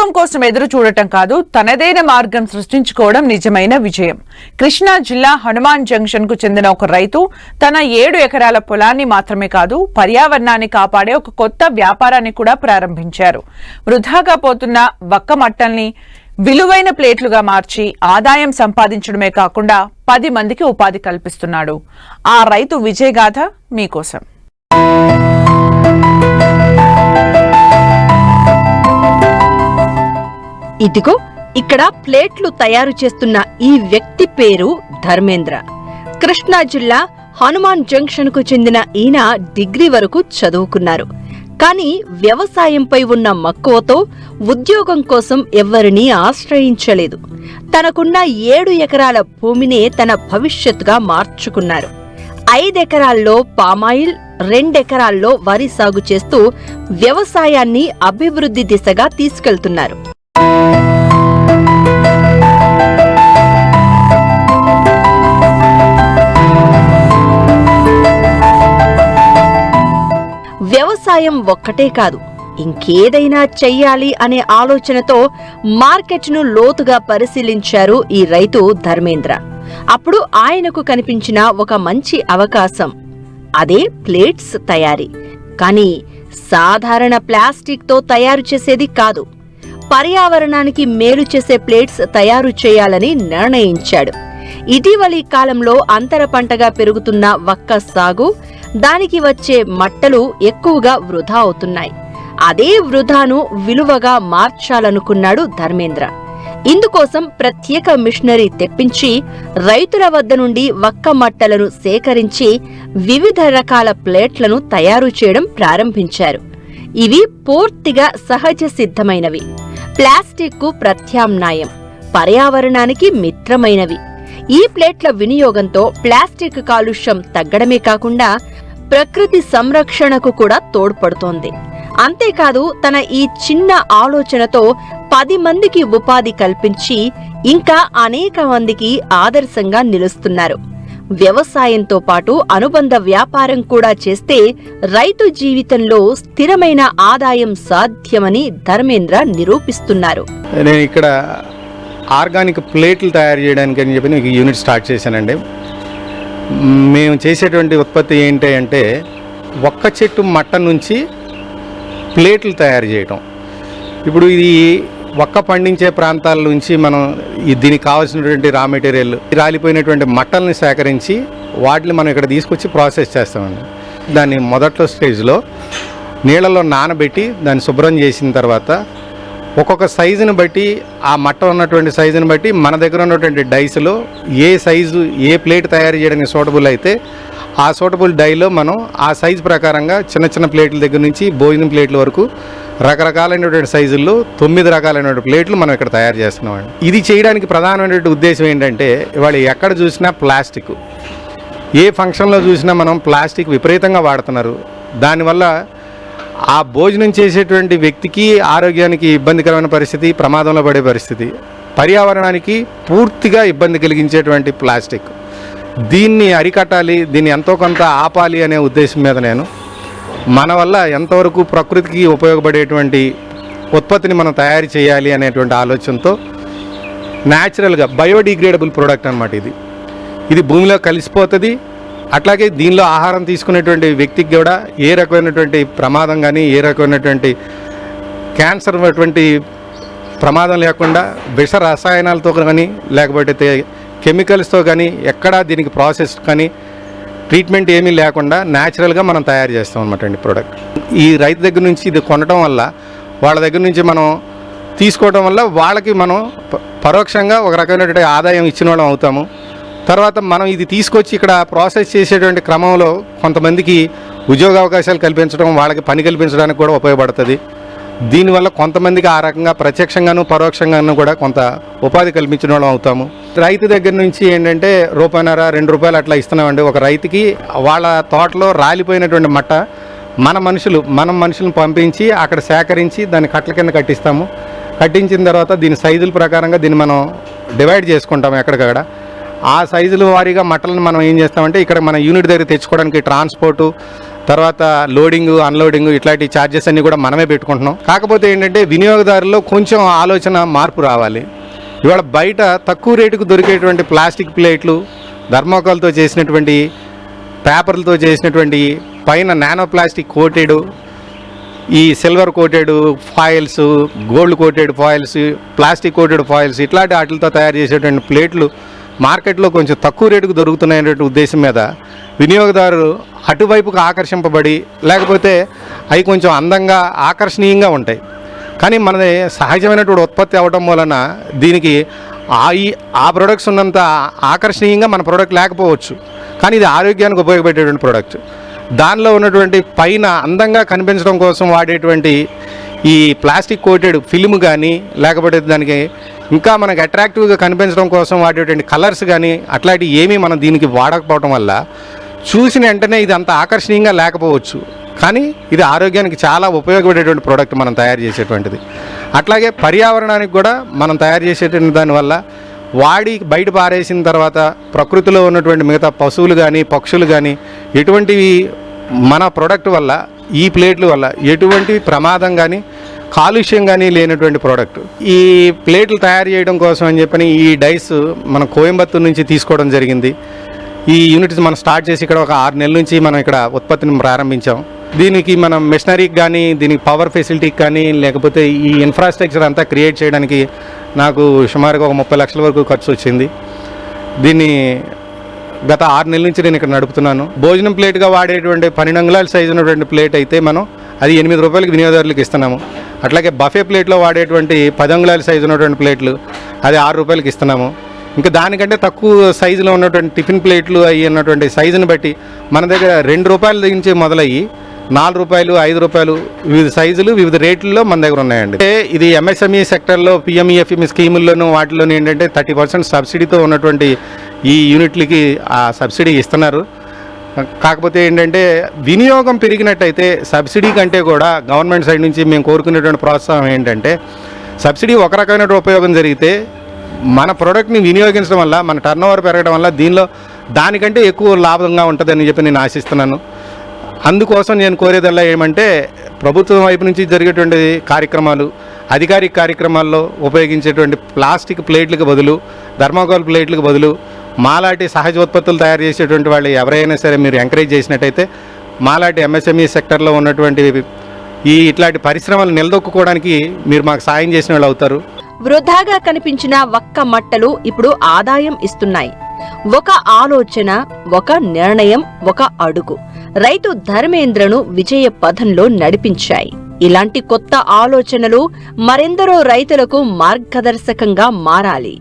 ఉద్యోగం కోసం ఎదురు చూడటం కాదు, తనదైన మార్గం సృష్టించుకోవడం నిజమైన విజయం. కృష్ణా జిల్లా హనుమాన్ జంక్షన్ కు చెందిన ఒక రైతు తన 7 ఎకరాల పొలాన్ని మాత్రమే కాదు, పర్యావరణాన్ని కాపాడే ఒక కొత్త వ్యాపారాన్ని కూడా ప్రారంభించారు. వృధాగా పోతున్న వక్క మట్టల్ని విలువైన ప్లేట్లుగా మార్చి ఆదాయం సంపాదించడమే కాకుండా 10 మందికి ఉపాధి కల్పిస్తున్నాడు. ఆ రైతు విజయగాథ మీకోసం. ఇదిగో ఇక్కడ ప్లేట్లు తయారు చేస్తున్న ఈ వ్యక్తి పేరు ధర్మేంద్ర. కృష్ణా జిల్లా హనుమాన్ జంక్షన్ కు చెందిన ఈయన డిగ్రీ వరకు చదువుకున్నారు. కానీ వ్యవసాయంపై ఉన్న మక్కువతో ఉద్యోగం కోసం ఎవ్వరినీ ఆశ్రయించలేదు. తనకున్న 7 ఎకరాల భూమినే తన భవిష్యత్తుగా మార్చుకున్నారు. 5 ఎకరాల్లో పామాయిల్, 2 ఎకరాల్లో వరి సాగు చేస్తూ వ్యవసాయాన్ని అభివృద్ధి దిశగా తీసుకెళ్తున్నారు. వ్యవసాయం ఒక్కటే కాదు, ఇంకేదైనా చెయ్యాలి అనే ఆలోచనతో మార్కెట్ను లోతుగా పరిశీలించారు ఈ రైతు ధర్మేంద్ర. అప్పుడు ఆయనకు కనిపించిన ఒక మంచి అవకాశం, అదే ప్లేట్స్ తయారీ. కానీ సాధారణ ప్లాస్టిక్తో తయారు చేసేది కాదు, పర్యావరణానికి మేలు చేసే ప్లేట్స్ తయారు చేయాలని నిర్ణయించాడు. ఇటీవలి కాలంలో అంతర పంటగా పెరుగుతున్న వక్క సాగు, దానికి వచ్చే మట్టలు ఎక్కువగా వృధా అవుతున్నాయి. అదే వృధాను విలువగా మార్చాలనుకున్నాడు ధర్మేంద్ర. ఇందుకోసం ప్రత్యేక మిషనరీ తెప్పించి రైతుల వద్ద నుండి వక్క మట్టలను సేకరించి వివిధ రకాల ప్లేట్లను తయారు చేయడం ప్రారంభించారు. ఇవి పూర్తిగా సహజ సిద్ధమైనవి, ప్లాస్టిక్కు ప్రత్యామ్నాయం, పర్యావరణానికి మిత్రమైనవి. ఈ ప్లేట్ల వినియోగంతో ప్లాస్టిక్ కాలుష్యం తగ్గడమే కాకుండా ప్రకృతి సంరక్షణకు కూడా తోడ్పడుతోంది. అంతేకాదు, తన ఈ చిన్న ఆలోచనతో 10 మందికి ఉపాధి కల్పించి ఇంకా అనేక మందికి ఆదర్శంగా నిలుస్తున్నారు. వ్యవసాయంతో పాటు అనుబంధ వ్యాపారం కూడా చేస్తే రైతు జీవితంలో స్థిరమైన ఆదాయం సాధ్యమని ధర్మేంద్ర నిరూపిస్తున్నారు. నేను ఇక్కడ ఆర్గానిక్ ప్లేట్లు తయారు చేయడానికి అని చెప్పి మీకు యూనిట్ స్టార్ట్ చేశానండి. మేము చేసేటువంటి ఉత్పత్తి ఏంటి అంటే ఒక్క చెట్టు మట్ట నుంచి ప్లేట్లు తయారు చేయటం. ఇప్పుడు ఇది ఒక్క పండించే ప్రాంతాల నుంచి మనం దీనికి కావాల్సినటువంటి రా మెటీరియల్, రాలిపోయినటువంటి మట్టల్ని సేకరించి వాటిని మనం ఇక్కడ తీసుకొచ్చి ప్రాసెస్ చేస్తామండి. దాన్ని మొదట్లో స్టేజ్లో నీళ్ళలో నానబెట్టి దాన్ని శుభ్రం చేసిన తర్వాత ఒక్కొక్క సైజుని బట్టి, ఆ మట్ట ఉన్నటువంటి సైజుని బట్టి మన దగ్గర ఉన్నటువంటి డైస్లో ఏ సైజు, ఏ ప్లేట్ తయారు చేయడానికి సూటబుల్ అయితే ఆ సూటబుల్ డైలో మనం ఆ సైజు ప్రకారంగా చిన్న చిన్న ప్లేట్ల దగ్గర నుంచి భోజనం ప్లేట్ల వరకు రకరకాలైనటువంటి సైజుల్లో 9 రకాలైనటువంటి ప్లేట్లు మనం ఇక్కడ తయారు చేస్తున్నామండి. ఇది చేయడానికి ప్రధానమైనటువంటి ఉద్దేశం ఏంటంటే, ఇవాళ ఎక్కడ చూసినా ప్లాస్టిక్, ఏ ఫంక్షన్లో చూసినా మనం ప్లాస్టిక్ విపరీతంగా వాడుతున్నారు. దానివల్ల ఆ భోజనం చేసేటువంటి వ్యక్తికి ఆరోగ్యానికి ఇబ్బందికరమైన పరిస్థితి, ప్రమాదంలో పడే పరిస్థితి, పర్యావరణానికి పూర్తిగా ఇబ్బంది కలిగించేటువంటి ప్లాస్టిక్. దీన్ని అరికట్టాలి, దీన్ని ఎంతో కొంత ఆపాలి అనే ఉద్దేశం మీద నేను మన వల్ల ఎంతవరకు ప్రకృతికి ఉపయోగపడేటువంటి ఉత్పత్తిని మనం తయారు చేయాలి అనేటువంటి ఆలోచనతో న్యాచురల్గా బయోడిగ్రేడబుల్ ప్రోడక్ట్ అన్నమాట. ఇది భూమిలో కలిసిపోతుంది. అట్లాగే దీనిలో ఆహారం తీసుకునేటువంటి వ్యక్తికి కూడా ఏ రకమైనటువంటి ప్రమాదం కానీ, ఏ రకమైనటువంటి క్యాన్సర్ అటువంటి ప్రమాదం లేకుండా విష రసాయనాలతో కానీ లేకపోతే కెమికల్స్తో కానీ ఎక్కడా దీనికి ప్రాసెస్ కానీ ట్రీట్మెంట్ ఏమీ లేకుండా న్యాచురల్గా మనం తయారు చేస్తాం అన్నమాట అండి ప్రోడక్ట్. ఈ రైతు దగ్గర నుంచి ఇది కొనడం వల్ల, వాళ్ళ దగ్గర నుంచి మనం తీసుకోవడం వల్ల వాళ్ళకి మనం పరోక్షంగా ఒక రకమైనటువంటి ఆదాయం ఇచ్చిన వాళ్ళం అవుతాము. తర్వాత మనం ఇది తీసుకొచ్చి ఇక్కడ ప్రాసెస్ చేసేటువంటి క్రమంలో కొంతమందికి ఉద్యోగ అవకాశాలు కల్పించడం, వాళ్ళకి పని కల్పించడానికి కూడా ఉపయోగపడుతుంది. దీనివల్ల కొంతమందికి ఆ రకంగా ప్రత్యక్షంగాను పరోక్షంగాను కూడా కొంత ఉపాధి కల్పించిన వాళ్ళం అవుతాము. రైతు దగ్గర నుంచి ఏంటంటే ₹1.5, ₹2 అట్లా ఇస్తున్నామండి ఒక రైతుకి. వాళ్ళ తోటలో రాలిపోయినటువంటి మట్ట మనం మనుషులను పంపించి అక్కడ సేకరించి దాన్ని కట్టల కింద కట్టిస్తాము. కట్టించిన తర్వాత దీని సైజుల ప్రకారంగా దీన్ని మనం డివైడ్ చేసుకుంటాము ఎక్కడికక్కడ. ఆ సైజుల వారీగా మట్టలను మనం ఏం చేస్తామంటే ఇక్కడ మన యూనిట్ దగ్గర తెచ్చుకోవడానికి ట్రాన్స్పోర్టు, తర్వాత లోడింగ్ అన్లోడింగ్ ఇట్లాంటి ఛార్జెస్ అన్నీ కూడా మనమే పెట్టుకుంటున్నాం. కాకపోతే ఏంటంటే వినియోగదారుల్లో కొంచెం ఆలోచన మార్పు రావాలి. ఇవాళ బయట తక్కువ రేటుకు దొరికేటువంటి ప్లాస్టిక్ ప్లేట్లు, థర్మోకాల్తో చేసినటువంటి, పేపర్లతో చేసినటువంటి, పైన నానో ప్లాస్టిక్ కోటెడ్, ఈ silver coated foils, gold coated foils, plastic coated foils ఇట్లాంటి వాటితో తయారు చేసేటువంటి ప్లేట్లు మార్కెట్లో కొంచెం తక్కువ రేటుకు దొరుకుతున్నాయనే ఉద్దేశం మీద వినియోగదారు అటువైపుకు ఆకర్షింపబడి, లేకపోతే అవి కొంచెం అందంగా ఆకర్షణీయంగా ఉంటాయి. కానీ మనది సహజమైనటువంటి ఉత్పత్తి అవ్వడం వలన దీనికి ఆ ప్రొడక్ట్స్ ఉన్నంత ఆకర్షణీయంగా మన ప్రోడక్ట్ లేకపోవచ్చు, కానీ ఇది ఆరోగ్యానికి ఉపయోగపడేటువంటి ప్రోడక్ట్. దానిలో ఉన్నటువంటి పైన అందంగా కనిపించడం కోసం వాడేటువంటి ఈ ప్లాస్టిక్ కోటెడ్ ఫిల్మ్ కానీ, లేకపోతే దానికి ఇంకా మనకు అట్రాక్టివ్గా కనిపించడం కోసం వాడేటువంటి కలర్స్ కానీ అట్లాంటివి ఏమీ మనం దీనికి వాడకపోవడం వల్ల చూసిన వెంటనే ఇది అంత ఆకర్షణీయంగా లేకపోవచ్చు, కానీ ఇది ఆరోగ్యానికి చాలా ఉపయోగపడేటువంటి ప్రోడక్ట్ మనం తయారు చేసేటువంటిది. అట్లాగే పర్యావరణానికి కూడా మనం తయారు చేసేటువంటి దానివల్ల వాడి బయట పారేసిన తర్వాత ప్రకృతిలో ఉన్నటువంటి మిగతా పశువులు కానీ పక్షులు కానీ ఎటువంటివి మన ప్రోడక్ట్ వల్ల, ఈ ప్లేట్ల వల్ల ఎటువంటి ప్రమాదం కానీ కాలుష్యం కానీ లేనటువంటి ప్రోడక్ట్. ఈ ప్లేట్లు తయారు చేయడం కోసం అని చెప్పని ఈ డైస్ మనం కోయంబత్తూరు నుంచి తీసుకోవడం జరిగింది. ఈ యూనిట్స్ మనం స్టార్ట్ చేసి ఇక్కడ ఒక 6 నెలల నుంచి మనం ఇక్కడ ఉత్పత్తిని ప్రారంభించాం. దీనికి మనం మెషినరీకి కానీ, దీనికి పవర్ ఫెసిలిటీకి కానీ, లేకపోతే ఈ ఇన్ఫ్రాస్ట్రక్చర్ అంతా క్రియేట్ చేయడానికి నాకు సుమారుగా ఒక 30 లక్షల వరకు ఖర్చు వచ్చింది. దీన్ని గత 6 నెలల నుంచి నేను ఇక్కడ నడుపుతున్నాను. భోజనం ప్లేట్గా వాడేటువంటి 12 అంగుళాల సైజు ఉన్నటువంటి ప్లేట్ అయితే మనం అది 8 రూపాయలకి వినియోగదారులకు ఇస్తున్నాము. అట్లాగే బఫే ప్లేట్లో వాడేటువంటి 10 అంగుళాల సైజు ఉన్నటువంటి ప్లేట్లు అది 6 రూపాయలకి ఇస్తున్నాము. ఇంకా దానికంటే తక్కువ సైజులో ఉన్నటువంటి టిఫిన్ ప్లేట్లు అవి ఉన్నటువంటి సైజుని బట్టి మన దగ్గర 2 రూపాయల నుంచి మొదలయ్యి 4 రూపాయలు, 5 రూపాయలు వివిధ సైజులు వివిధ రేట్లలో మన దగ్గర ఉన్నాయండి. ఇది ఎంఎస్ఎంఈ సెక్టర్లో పిఎంఈఎఫ్ఎంఈ స్కీముల్లోనూ వాటిలోనూ ఏంటంటే 30% సబ్సిడీతో ఉన్నటువంటి ఈ యూనిట్లకి ఆ సబ్సిడీ ఇస్తున్నారు. కాకపోతే ఏంటంటే వినియోగం పెరిగినట్టయితే సబ్సిడీ కంటే కూడా గవర్నమెంట్ సైడ్ నుంచి మేము కోరుకునేటువంటి ప్రోత్సాహం ఏంటంటే సబ్సిడీ ఒక రకమైన ఉపయోగం జరిగితే మన ప్రోడక్ట్ని వినియోగించడం వల్ల మన టర్నోవర్ పెరగడం వల్ల దీనిలో దానికంటే ఎక్కువ లాభంగా ఉంటుందని చెప్పి నేను ఆశిస్తున్నాను. అందుకోసం నేను కోరేదల్లా ఏమంటే ప్రభుత్వం వైపు నుంచి జరిగేటువంటి కార్యక్రమాలు, అధికారిక కార్యక్రమాల్లో ఉపయోగించేటువంటి ప్లాస్టిక్ ప్లేట్లకు బదులు, థర్మోకాల్ ప్లేట్లకు బదులు మాలాంటి సహజ ఉత్పత్తులు తయారు చేసేటువంటి వాళ్ళు ఎవరైనా సరే మీరు ఎంకరేజ్ చేసినట్టయితే మాలాంటి ఎంఎస్ఎంఈ సెక్టర్లో ఉన్నటువంటి ఇట్లాంటి పరిశ్రమలు నిలదొక్కుకోవడానికి మీరు మాకు సాయం చేసిన వాళ్ళు అవుతారు. వృధాగా కనిపించిన ఒక్క మట్టలు ఇప్పుడు ఆదాయం ఇస్తున్నాయి. ఒక ఆలోచన, ఒక నిర్ణయం, ఒక అడుగు రైతు ధర్మేంద్రను విజయ పథంలో నడిపించాయి. ఇలాంటి కొత్త ఆలోచనలు మరెందరో రైతులకు మార్గదర్శకంగా మారాలి.